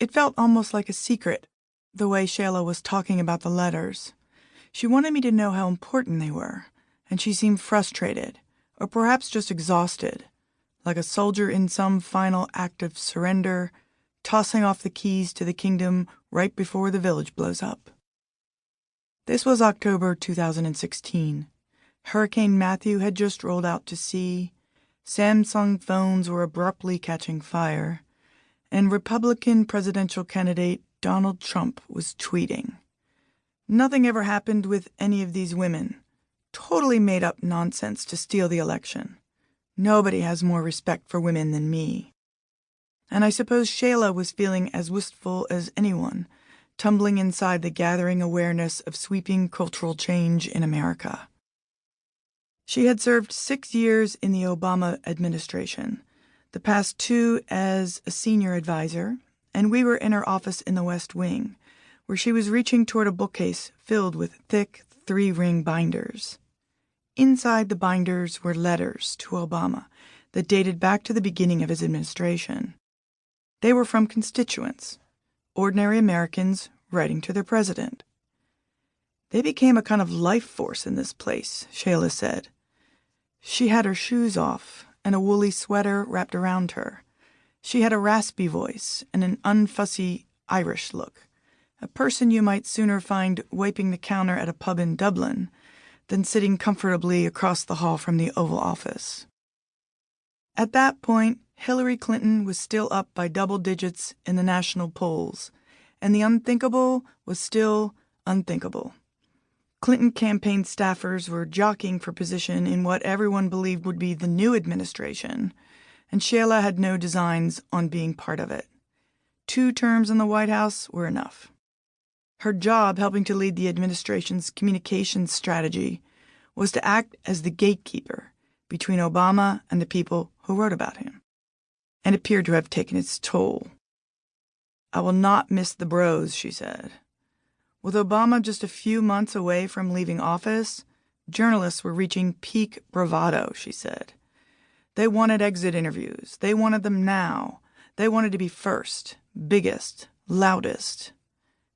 It felt almost like a secret, the way Shayla was talking about the letters. She wanted me to know how important they were, and she seemed frustrated, or perhaps just exhausted, like a soldier in some final act of surrender, tossing off the keys to the kingdom right before the village blows up. This was October 2016. Hurricane Matthew had just rolled out to sea, Samsung phones were abruptly catching fire, and Republican presidential candidate Donald Trump was tweeting. Nothing ever happened with any of these women. Totally made up nonsense to steal the election. Nobody has more respect for women than me. And I suppose Shayla was feeling as wistful as anyone, tumbling inside the gathering awareness of sweeping cultural change in America. She had served 6 years in the Obama administration, the past 2 as a senior advisor, and we were in her office in the West Wing, where she was reaching toward a bookcase filled with thick 3-ring binders. Inside the binders were letters to Obama that dated back to the beginning of his administration. They were from constituents, ordinary Americans writing to their president. They became a kind of life force in this place, Shayla said. She had her shoes off and a woolly sweater wrapped around her. She had a raspy voice and an unfussy Irish look, a person you might sooner find wiping the counter at a pub in Dublin than sitting comfortably across the hall from the Oval Office. At that point, Hillary Clinton was still up by double digits in the national polls, and the unthinkable was still unthinkable. Clinton campaign staffers were jockeying for position in what everyone believed would be the new administration, and Shayla had no designs on being part of it. 2 terms in the White House were enough. Her job, helping to lead the administration's communications strategy, was to act as the gatekeeper between Obama and the people who wrote about him, and appeared to have taken its toll. "I will not miss the bros," she said. With Obama just a few months away from leaving office, journalists were reaching peak bravado, she said. They wanted exit interviews. They wanted them now. They wanted to be first, biggest, loudest.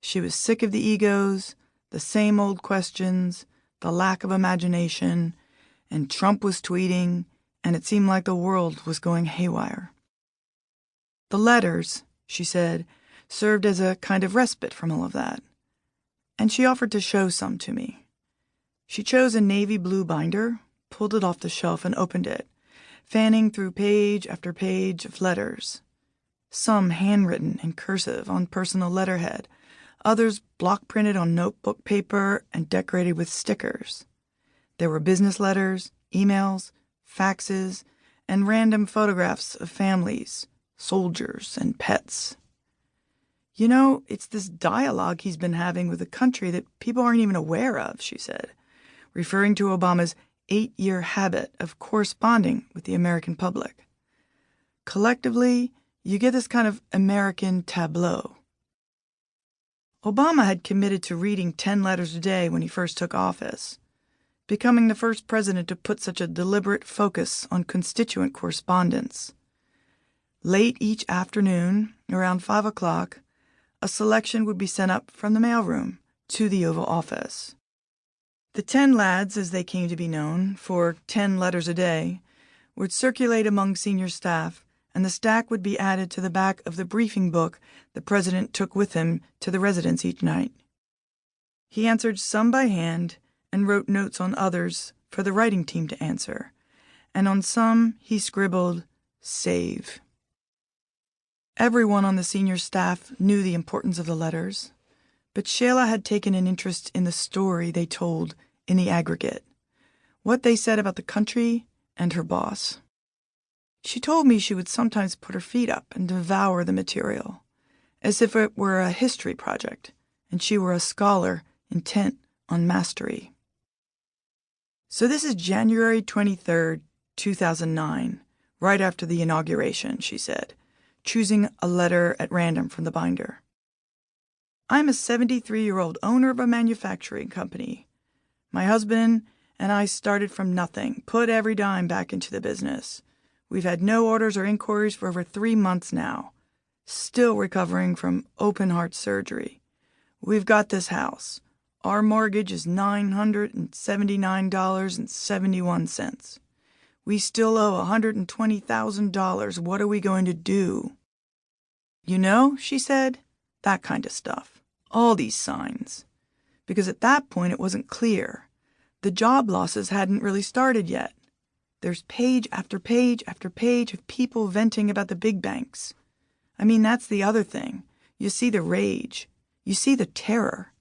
She was sick of the egos, the same old questions, the lack of imagination, and Trump was tweeting, and it seemed like the world was going haywire. The letters, she said, served as a kind of respite from all of that, and she offered to show some to me. She chose a navy blue binder, pulled it off the shelf, and opened it, fanning through page after page of letters. Some handwritten in cursive on personal letterhead, others block printed on notebook paper and decorated with stickers. There were business letters, emails, faxes, and random photographs of families, soldiers, and pets. "You know, it's this dialogue he's been having with the country that people aren't even aware of," she said, referring to Obama's 8-year habit of corresponding with the American public. Collectively, you get this kind of American tableau. Obama had committed to reading 10 letters a day when he first took office, becoming the first president to put such a deliberate focus on constituent correspondence. Late each afternoon, around 5 o'clock, a selection would be sent up from the mailroom to the Oval Office. The 10 lads, as they came to be known, for 10 letters a day, would circulate among senior staff, and the stack would be added to the back of the briefing book the president took with him to the residence each night. He answered some by hand and wrote notes on others for the writing team to answer, and on some he scribbled, "Save." Everyone on the senior staff knew the importance of the letters, but Shayla had taken an interest in the story they told in the aggregate, what they said about the country and her boss. She told me she would sometimes put her feet up and devour the material, as if it were a history project and she were a scholar intent on mastery. So this is January 23rd, 2009, right after the inauguration, she said, choosing a letter at random from the binder. "I'm a 73-year-old owner of a manufacturing company. My husband and I started from nothing, put every dime back into the business. We've had no orders or inquiries for over 3 months now. Still recovering from open-heart surgery. We've got this house. Our mortgage is $979.71. We still owe $120,000. What are we going to do? You know, she said, that kind of stuff. All these signs. Because at that point it wasn't clear. The job losses hadn't really started yet. There's page after page after page of people venting about the big banks. I mean, that's the other thing. You see the rage. You see the terror.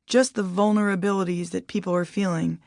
Just the vulnerabilities that people are feeling